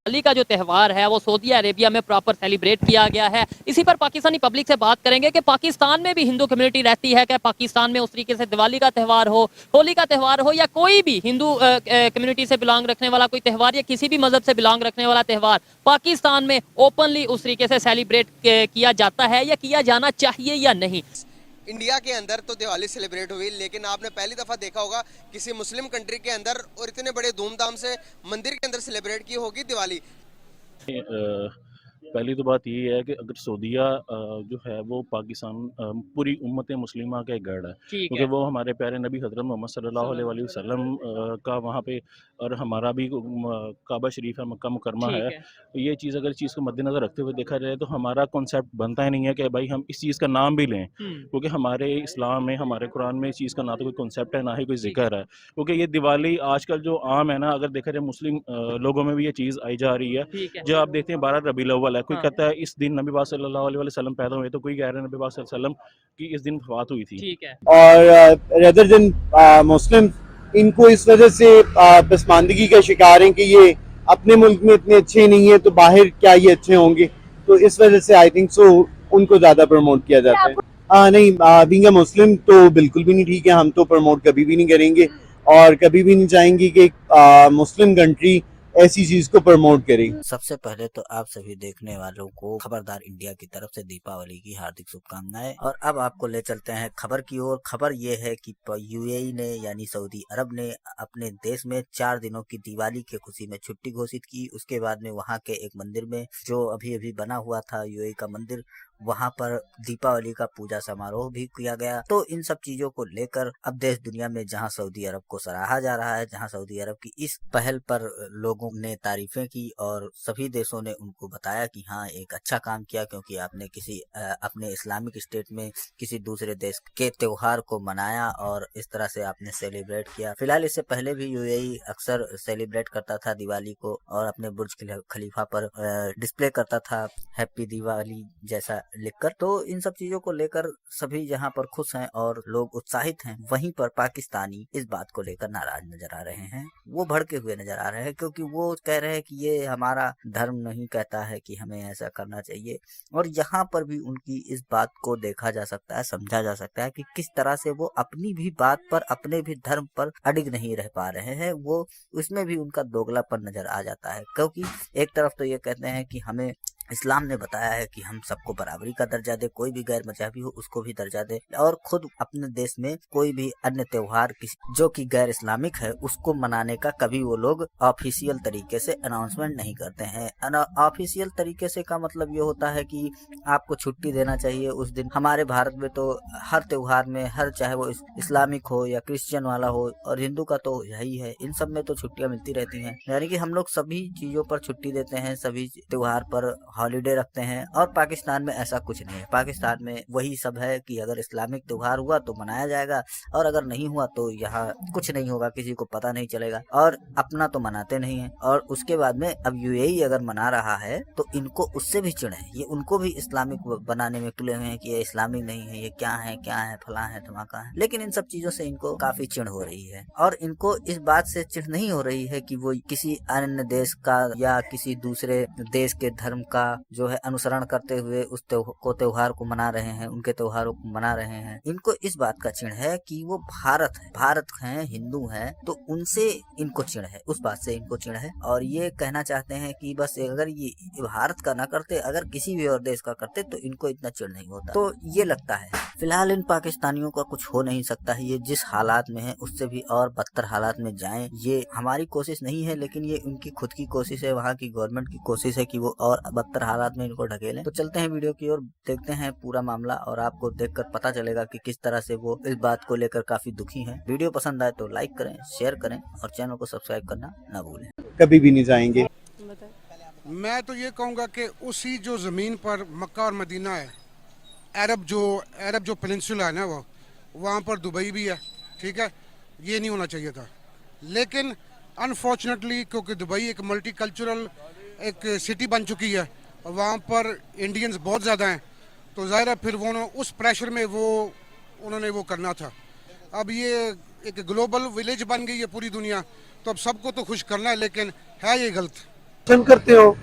दिवाली का जो त्यौहार है वो सऊदी अरेबिया में प्रॉपर सेलिब्रेट किया गया है। इसी पर पाकिस्तानी पब्लिक से बात करेंगे कि पाकिस्तान में भी हिंदू कम्युनिटी रहती है, क्या पाकिस्तान में उस तरीके से दिवाली का त्यौहार हो, होली का त्यौहार हो या कोई भी हिंदू कम्युनिटी से बिलोंग रखने वाला कोई त्यौहार या किसी भी मजहब से बिलोंग रखने वाला त्यौहार पाकिस्तान में ओपनली उस तरीके से सेलिब्रेट किया जाता है या किया जाना चाहिए या नहीं। इंडिया के अंदर तो दिवाली सेलिब्रेट हुई, लेकिन आपने पहली दफ़ा देखा होगा किसी मुस्लिम कंट्री के अंदर और इतने बड़े धूमधाम से मंदिर के अंदर सेलिब्रेट की होगी दिवाली। पहली तो बात ये है कि अगर सऊदीया जो है वो पाकिस्तान पूरी उम्मत मुस्लिमा का एक गढ़ है, क्योंकि वो हमारे प्यारे नबी हज़रत मोहम्मद सल्लल्लाहु अलैहि वसल्लम का वहाँ पे और हमारा भी काबा शरीफ है, मक्का मुकरमा है। तो ये चीज़ अगर चीज़ को मद्देनज़र रखते हुए देखा जाए तो हमारा कॉन्सेप्ट बनता ही नहीं है कि भाई हम इस चीज़ का नाम भी लें, क्योंकि हमारे इस्लाम में, हमारे कुरान में इस चीज़ का ना तो कोई कॉन्सेप्ट है ना ही कोई जिक्र है। क्योंकि ये दिवाली आजकल जो आम है ना, अगर देखा जाए मुस्लिम लोगों में भी ये चीज़ आई जा रही है। जो आप देखते हैं 12 रबीउल अव्वल है, कोई कहता है इस दिन नबी पाक सल्लल्लाहु अलैहि वसल्लम पैदा हुए, तो कोई कह रहा है नबी पाक सल्लल्लाहु अलैहि वसल्लम की इस दिन वफात हुई थी। और रेदर देन मुस्लिम इनको इस वजह से पसमानदगी का शिकार हैं कि ये अपने मुल्क में इतने अच्छे नहीं है तो बाहर क्या ये अच्छे होंगे, तो इस वजह से आई थिंक सो उनको ज्यादा प्रमोट किया जाता है। नहीं, बीइंग अ मुस्लिम तो बिल्कुल भी नहीं ठीक है, हम तो प्रमोट कभी भी नहीं करेंगे और कभी भी नहीं चाहेंगे कि मुस्लिम कंट्री ऐसी चीज को प्रमोट करें। सबसे पहले तो आप सभी देखने वालों को खबरदार इंडिया की तरफ से दीपावली की हार्दिक शुभकामनाएं। और अब आपको ले चलते हैं खबर की ओर। खबर ये है कि यूएई ने यानी सऊदी अरब ने अपने देश में 4 दिनों की दिवाली की खुशी में छुट्टी घोषित की। उसके बाद में वहां के एक मंदिर में, जो अभी अभी बना हुआ था यूएई का मंदिर, वहां पर दीपावली का पूजा समारोह भी किया गया। तो इन सब चीजों को लेकर अब देश दुनिया में जहां सऊदी अरब को सराहा जा रहा है, जहां सऊदी अरब की इस पहल पर लोगों ने तारीफें की और सभी देशों ने उनको बताया कि हाँ एक अच्छा काम किया, क्योंकि आपने किसी अपने इस्लामिक स्टेट में किसी दूसरे देश के त्योहार को मनाया और इस तरह से आपने सेलिब्रेट किया। फिलहाल इससे पहले भी यूएई अक्सर सेलिब्रेट करता था दिवाली को और अपने बुर्ज खलीफा पर डिस्प्ले करता था हैप्पी दिवाली जैसा लिखकर। तो इन सब चीजों को लेकर सभी यहाँ पर खुश हैं और लोग उत्साहित हैं। वहीं पर पाकिस्तानी इस बात को लेकर नाराज नजर आ रहे हैं, वो भड़के हुए नजर आ रहे हैं, क्योंकि वो कह रहे हैं कि ये हमारा धर्म नहीं कहता है कि हमें ऐसा करना चाहिए। और यहाँ पर भी उनकी इस बात को देखा जा सकता है, समझा जा सकता है कि किस तरह से वो अपनी भी बात पर, अपने भी धर्म पर अडिग नहीं रह पा रहे हैं। वो उसमें भी उनका दोगलापन नजर आ जाता है, क्योंकि एक तरफ तो ये कहते हैं कि हमें इस्लाम ने बताया है कि हम सबको बराबरी का दर्जा दे, कोई भी गैर मजहबी हो उसको भी दर्जा दे, और खुद अपने देश में कोई भी अन्य त्योहार जो कि गैर इस्लामिक है उसको मनाने का कभी वो लोग ऑफिशियल तरीके से अनाउंसमेंट नहीं करते हैं। ऑफिशियल तरीके से का मतलब ये होता है कि आपको छुट्टी देना चाहिए उस दिन। हमारे भारत में तो हर त्योहार में, हर चाहे वो इस्लामिक हो या क्रिश्चियन वाला हो, और हिंदू का तो यही है, इन सब में तो छुट्टियां मिलती रहती हैं। यानी कि हम लोग सभी चीजों पर छुट्टी देते हैं, सभी त्योहार पर हॉलीडे रखते हैं। और पाकिस्तान में ऐसा कुछ नहीं है। पाकिस्तान में वही सब है कि अगर इस्लामिक त्योहार हुआ तो मनाया जाएगा और अगर नहीं हुआ तो यहाँ कुछ नहीं होगा, किसी को पता नहीं चलेगा, और अपना तो मनाते नहीं है। और उसके बाद में अब यूएई अगर मना रहा है तो इनको उससे भी चिढ़ है। ये उनको भी इस्लामिक बनाने में तुले हुए हैं कि ये इस्लामिक नहीं है, ये क्या है फला है धमाका है। लेकिन इन सब चीजों से इनको काफी चिढ़ हो रही है, और इनको इस बात से चिढ़ नहीं हो रही है कि वो किसी अन्य देश का या किसी दूसरे देश के धर्म का जो है अनुसरण करते हुए उस त्योहार को मना रहे हैं, उनके त्योहारों को मना रहे हैं। इनको इस बात का चिढ़ है कि वो भारत हैं, हिंदू हैं, तो उनसे इनको चिढ़ है, उस बात से इनको चिढ़ है। और ये कहना चाहते हैं कि बस अगर ये भारत का ना करते, अगर किसी भी और देश का करते तो इनको इतना चिढ़ नहीं होता। तो ये लगता है फिलहाल इन पाकिस्तानियों का कुछ हो नहीं सकता है। ये जिस हालात में है उससे भी और बदतर हालात में जाएं, ये हमारी कोशिश नहीं है, लेकिन ये उनकी खुद की कोशिश है, वहाँ की गवर्नमेंट की कोशिश है कि वो और बदतर हालात में इनको ढकेलें। तो चलते हैं वीडियो की ओर, देखते हैं पूरा मामला और आपको देखकर पता चलेगा कि किस तरह से वो इस बात को लेकर काफी दुखी हैं। वीडियो पसंद आए तो लाइक करें, शेयर करें और चैनल को सब्सक्राइब करना ना भूलें। कभी भी नहीं जाएंगे। मैं तो ये कहूँगा कि उसी जो ज़मीन पर मक्का और मदीना है, अरब जो पेनिनसुला है ना, वो वहाँ पर दुबई भी है, ठीक है, ये नहीं होना चाहिए था। लेकिन अनफॉर्चुनेटली क्योंकि दुबई एक मल्टीकल्चरल एक सिटी बन चुकी है और वहाँ पर इंडियंस बहुत ज़्यादा हैं, तो ज़ाहिर है फिर वो उस प्रेशर में उन्होंने वो करना था। अब ये एक ग्लोबल विलेज बन गई है पूरी दुनिया, तो अब सबको तो खुश करना है, लेकिन है ये गलत। पसंद करते हो,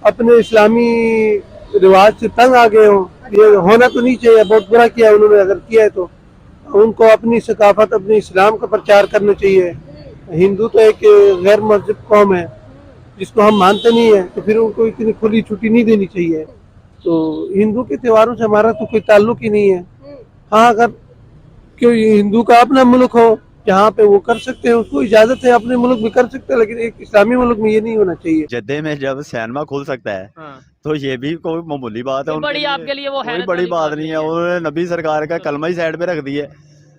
अपने इस्लामी रिवाज से तंग आ गए हो। ये होना तो नहीं चाहिए, बहुत बुरा किया उन्होंने, अगर किया है तो उनको अपनी सकाफत, अपने इस्लाम का प्रचार करना चाहिए। हिंदू तो एक गैर मजहब कौम है जिसको हम मानते नहीं है, तो फिर उनको इतनी खुली छुट्टी नहीं देनी चाहिए। तो हिंदू के त्योहारों से हमारा तो कोई ताल्लुक ही नहीं है। हाँ, अगर कोई हिंदू का अपना मुल्क हो जहाँ पे वो कर सकते हैं, उसको इजाजत है, अपने मुल्क में कर सकते हैं, लेकिन एक इस्लामी मुल्क में ये नहीं होना चाहिए। जद्दे में जब सिनेमा खुल सकता है हाँ। तो ये भी कोई मामूली बात है कोई उनके बड़ी लिए। आपके लिए वो कोई हैरत बड़ी वाली बात नहीं है, उन्होंने नबी सरकार का कलमा ही साइड पे रख दिया।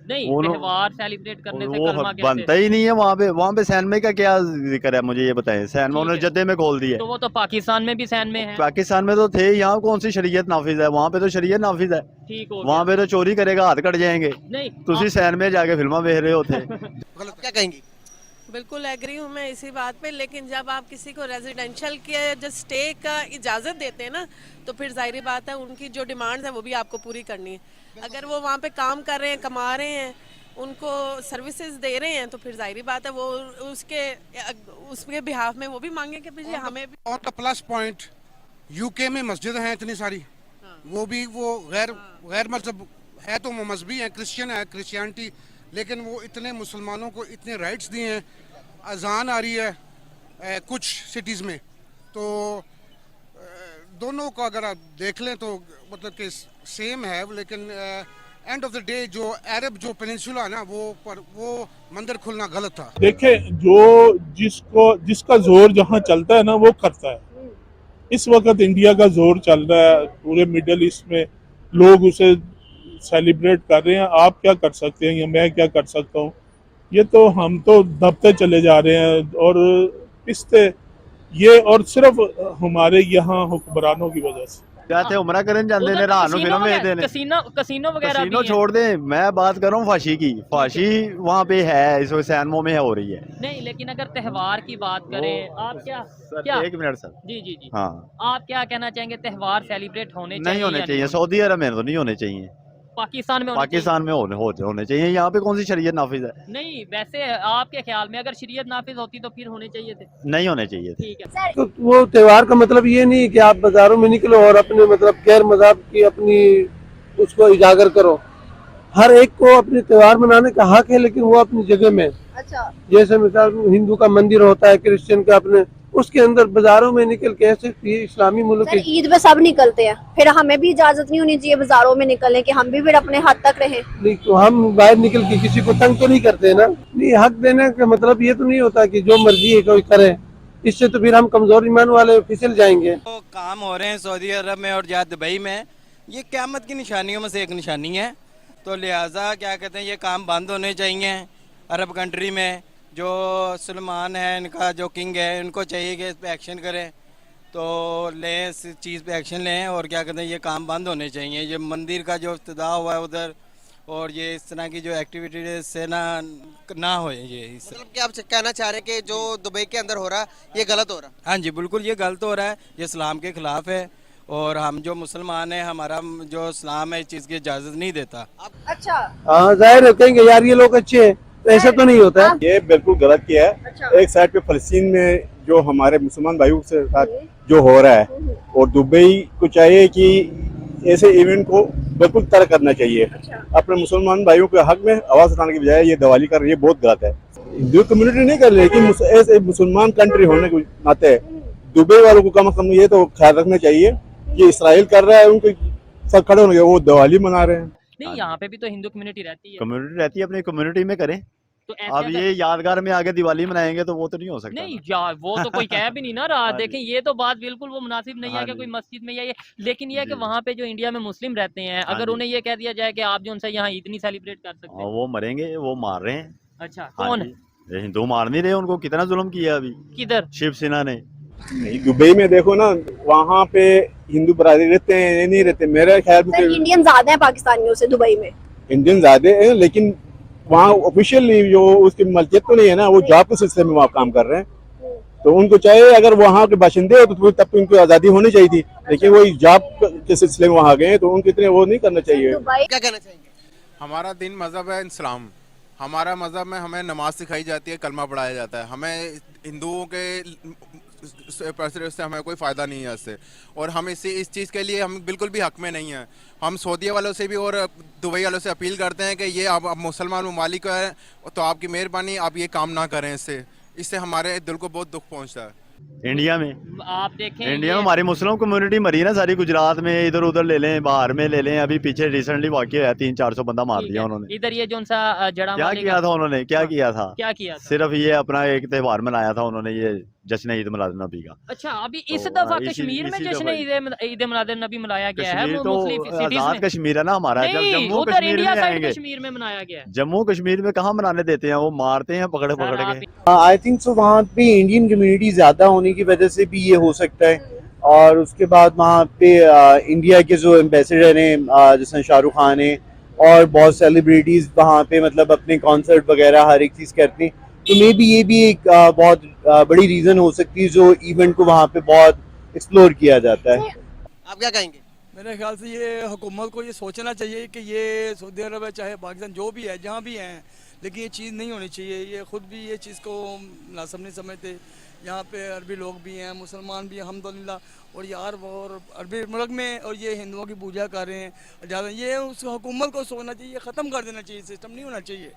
नहीं, त्योहार सेलिब्रेट करने से वो कलमा बनता कैसे? ही नहीं है वहाँ पे सिनेमा का क्या जिक्र है, मुझे ये बताएं। सिनेमा ठीक उन्होंने है। जद्दे में खोल दिया। तो वो तो पाकिस्तान में भी सैन में है। पाकिस्तान में तो थे, यहाँ कौन सी शरीयत नाफिज है? वहाँ पे तो शरीयत नाफिज है। ठीक हो वहाँ पे तो चोरी करेगा हाथ कट जाएंगे। नहीं, तुसी सैन में जाके फिल्मा देख रहे होते। गलत क्या कहेंगी? बिल्कुल एग्री हूँ मैं इसी बात पे, लेकिन जब आप किसी को रेजिडेंशियल के जो स्टे का इजाज़त देते हैं ना, तो फिर जाहिर बात है उनकी जो डिमांड्स है वो भी आपको पूरी करनी है। अगर वो वहाँ पे काम कर रहे हैं, कमा रहे हैं, उनको सर्विसेज दे रहे हैं, तो फिर जाहिर बात है वो उसके बिहाफ में वो भी मांगे कि भैया हमें भी। और प्लस पॉइंट, यूके में मस्जिद हैं इतनी सारी, वो भी वो गैर मजहब है, तो वो मजहबी है, क्रिश्चियन है, क्रिश्चियनिटी, लेकिन वो इतने मुसलमानों को इतने राइट्स दिए हैं। अजान आ रही है कुछ सिटीज़ में, तो दोनों को अगर आप देख लें तो मतलब कि सेम है, लेकिन एंड ऑफ द डे जो अरब जो पेनिनसुला है ना, वो मंदिर खुलना गलत था। देखे, जिसका जोर जहाँ चलता है ना वो करता है। इस वक्त इंडिया का जोर चल रहा है, पूरे मिडिल ईस्ट में लोग उसे सेलिब्रेट कर रहे हैं। आप क्या कर सकते हैं या मैं क्या कर सकता हूँ? ये तो हम तो दबते चले जा रहे हैं और पिसते ये, और सिर्फ हमारे यहाँ हुक्मरानों की वजह से। जाते उमरा करने जाते ने, रात को फिल्म देखते ने, कसीनो वगैरह भी कसीनो छोड़ दे। मैं बात कर रहा हूँ फांसी की। फांसी वहाँ पे है, इस सैनमो में हो रही है। नहीं, लेकिन अगर त्योहार की बात करें, आप क्या एक मिनट सर। जी हाँ, आप क्या कहना चाहेंगे? त्योहार सेलिब्रेट होने चाहिए नहीं होने या चाहिए। सऊदी अरब में तो नहीं होने चाहिए, पाकिस्तान में पाकिस्तान में होने चाहिए। यहाँ पे कौन सी शरीयत नाफिज है? नहीं, वैसे आपके ख्याल में अगर शरीयत नाफिज होती तो फिर होने चाहिए थे? नहीं होने चाहिए थे। ठीक है। तो वो त्योहार का मतलब ये नहीं कि आप बाजारों में निकलो और अपने मतलब गैर मजहब की अपनी उसको इजागर करो। हर एक को अपने त्योहार मनाने का हक है, लेकिन वो अपनी जगह में। अच्छा, जैसे मिसाल हिंदू का मंदिर होता है, क्रिश्चियन का अपने, उसके अंदर बाजारों में निकल के ऐसे इस्लामी मुल्क सर, ईद में सब निकलते हैं, फिर हमें भी इजाजत नहीं होनी चाहिए बाजारों में निकलने की? हम भी फिर अपने हद तक रहें। नहीं, तो हम बाहर निकल के किसी को तंग तो नहीं करते ना। नहीं, हक देने का मतलब ये तो नहीं होता कि जो मर्जी है कोई करे, इससे तो फिर हम कमजोर ईमान वाले फिसल जाएंगे। तो काम हो रहे हैं सऊदी अरब में और या दुबई में, ये क़यामत की निशानियों में से एक निशानी है। तो लिहाजा क्या कहते हैं, ये काम बंद होने चाहिए। अरब कंट्री में जो सलमान है, इनका जो किंग है, इनको चाहिए कि इस पर एक्शन करें, तो लें, इस चीज़ पे एक्शन लें। और क्या कहते हैं, ये काम बंद होने चाहिए। ये मंदिर का जो इफ्तिताह हुआ है उधर, और ये इस तरह की जो एक्टिविटी से ना हो। ये मतलब कि आप कहना चाह रहे हैं कि जो दुबई के अंदर हो रहा है ये गलत हो रहा है? हाँ जी, बिल्कुल ये गलत हो रहा है, ये इस्लाम के खिलाफ है, और हम जो मुसलमान हैं, हमारा जो इस्लाम है इस चीज़ की इजाज़त नहीं देता। अच्छा, हाँ, जाहिर है कहेंगे यार ये लोग अच्छे हैं, तो ऐसा तो नहीं होता है। ये बिल्कुल गलत किया है। अच्छा। एक साइड पे फलस्तीन में जो हमारे मुसलमान भाइयों के साथ जो हो रहा है, और दुबई को चाहिए कि ऐसे इवेंट को बिल्कुल तर्क करना चाहिए। अपने मुसलमान भाइयों के हक में आवाज उठाने की बजाय ये दिवाली कर रही है, बहुत गलत है। हिंदू कम्युनिटी नहीं कर रही, लेकिन ऐसे मुसलमान कंट्री होने के नाते दुबई वालों को कम से कम ये तो ख्याल रखना चाहिए कि इसराइल कर रहा है, उनके सब खड़े होने, वो दिवाली मना रहे हैं। नहीं, यहाँ पे भी तो हिंदू कम्युनिटी रहती है। कम्युनिटी रहती है, अपनी कम्युनिटी में करें। तो अब ये यादगार में आगे दिवाली मनाएंगे तो वो तो नहीं हो सकता। नहीं यार, वो तो कोई कह भी नहीं ना रहा। देखें, ये तो बात बिल्कुल वो मुनासिब नहीं है कि कोई मस्जिद में या ये, लेकिन ये है कि वहाँ पे जो इंडिया में मुस्लिम रहते हैं, अगर उन्हें ये कह दिया जाए कि आप जो उनसे यहाँ ईद नहीं सेलिब्रेट कर सकते, वो मरेंगे, वो मार रहे हैं। अच्छा, कौन? हिंदू मार नहीं रहे, उनको कितना जुल्म किया अभी। किधर? शिवसेना ने। दुबई में देखो ना, वहाँ पे हिंदू बरादरी रहते हैं, नहीं रहते मेरे ख्याल में। इंडियन ज्यादा है पाकिस्तानियों से दुबई में। इंडियन ज्यादा है, लेकिन वहाँ ऑफिशियली जो उसकी मलकियत तो नहीं है ना, वो जॉब के सिलसिले में वहाँ काम कर रहे हैं। तो उनको चाहिए, अगर वहाँ के बाशिंदे हो तो तब तो उनको आज़ादी होनी चाहिए थी, लेकिन वो जॉब के सिलसिले में वहाँ गए तो उनको इतने वो नहीं करना चाहिए। क्या कहना चाहेंगे? हमारा दीन मज़हब है इस्लाम। हमारा मज़हब में हमें नमाज सिखाई जाती है, कलमा पढ़ाया जाता है। हमें हिंदुओं के उससे हमें कोई फ़ायदा नहीं है इससे, और हम इस चीज़ के लिए हम बिल्कुल भी हक में नहीं हैं। हम सऊदीया वालों से भी और दुबई वालों से अपील करते हैं कि ये अब मुसलमान ममालिक है, तो आपकी मेहरबानी आप ये काम ना करें। इससे हमारे दिल को बहुत दुख पहुंचता है। इंडिया में आप देखें इंडिया में हमारी मुस्लिम कम्युनिटी मरी है ना सारी, गुजरात में इधर उधर ले लें, बाहर में ले लें, अभी पीछे रिसेंटली वाकई है 300-400 बंदा मार दिया उन्होंने। इधर ये जो सा जड़ा क्या किया था उन्होंने, क्या किया था? क्या किया था? सिर्फ ये अपना एक त्यौहार मनाया था उन्होंने, ये जश्न ईद मिलाद नबी का। अच्छा, अभी इस दफा कश्मीर में जश्न ईद मिलाद नबी मनाया गया है, वो मुस्लिम सिटीज में। कश्मीर है ना हमारा, जब जम्मू उधर कश्मीर इंडिया में साइड आएंगे, कश्मीर में मनाया गया है। जम्मू कश्मीर में कहाँ मनाने देते हैं, वो मारते हैं पकड़ के। आई थिंक सो वहाँ पे इंडियन कम्युनिटी ज़्यादा होने की वजह से भी ये हो सकता है। और उसके बाद वहाँ पे इंडिया के जो एम्बेसडर हैं जैसे शाहरुख खान है और बहुत सेलिब्रिटीज़ वहाँ पे मतलब अपने कॉन्सर्ट वगैरह हर एक चीज़ करते हैं, तो मे बी ये भी एक बहुत बड़ी रीज़न हो सकती है जो इवेंट को वहाँ पे बहुत एक्सप्लोर किया जाता है। आप क्या कहेंगे? मेरे ख्याल से ये हुकूमत को ये सोचना चाहिए कि ये सऊदी अरब है चाहे पाकिस्तान जो भी है जहाँ भी हैं, लेकिन ये चीज़ नहीं होनी चाहिए। ये ख़ुद भी ये चीज़ को मुनासिब नहीं समझते। यहाँ पे अरबी लोग भी हैं, मुसलमान भी हैं अल्हम्दुलिल्लाह, और यार और अरबी मुल्क में और ये हिंदुओं की पूजा कर रहे हैं ज़्यादा। ये उस हुकूमत को सोचना चाहिए, ख़त्म कर देना चाहिए, सिस्टम नहीं होना चाहिए।